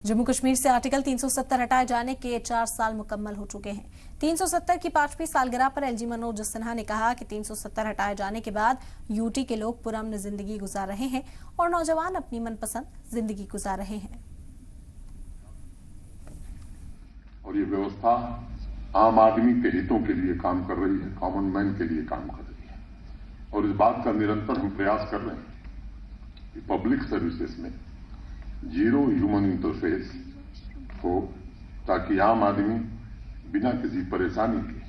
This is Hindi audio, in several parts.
जम्मू कश्मीर से आर्टिकल 370 हटाए जाने के 4 साल मुकम्मल हो चुके हैं। 370 की 5वीं सालगिरह पर एलजी मनोज सिन्हा ने कहा कि 370 हटाए जाने के बाद यूटी के लोग पुरअमन जिंदगी गुजार रहे हैं और नौजवान अपनी मनपसंद जिंदगी गुजार रहे हैं। और ये व्यवस्था आम आदमी के हितों के लिए काम कर रही है, कॉमन मैन के लिए काम कर रही है। और इस बात का निरंतर हम प्रयास कर रहे हैं कि पब्लिक सर्विसेज में जीरो ह्यूमन इंटरफेस हो, ताकि आम आदमी बिना किसी परेशानी के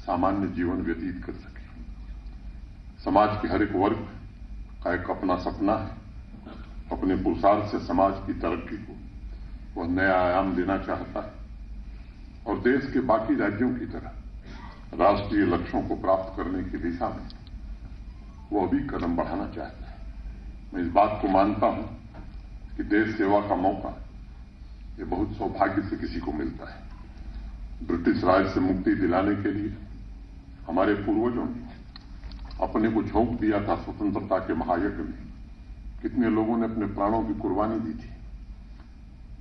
सामान्य जीवन व्यतीत कर सके। समाज के हर एक वर्ग का एक अपना सपना है, अपने पुरुषार्थ से समाज की तरक्की को वह नया आयाम देना चाहता है और देश के बाकी राज्यों की तरह राष्ट्रीय लक्ष्यों को प्राप्त करने की दिशा में वह भी कदम बढ़ाना चाहता है। मैं इस बात को मानता हूं कि देश सेवा का मौका ये बहुत सौभाग्य से किसी को मिलता है। ब्रिटिश राज से मुक्ति दिलाने के लिए हमारे पूर्वजों ने अपने को झोंक दिया था। स्वतंत्रता के महायज्ञ में कितने लोगों ने अपने प्राणों की कुर्बानी दी थी,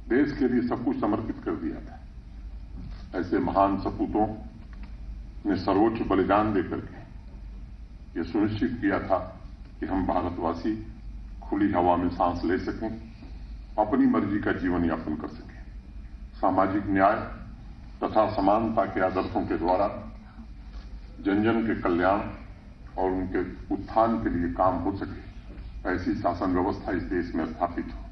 देश के लिए सब कुछ समर्पित कर दिया था। ऐसे महान सपूतों ने सर्वोच्च बलिदान देकर के ये सुनिश्चित किया था कि हम भारतवासी खुली हवा में सांस ले सकें, अपनी मर्जी का जीवन यापन कर सकें, सामाजिक न्याय तथा समानता के आदर्शों के द्वारा जन जन के कल्याण और उनके उत्थान के लिए काम हो सके, ऐसी शासन व्यवस्था इस देश में स्थापित हो।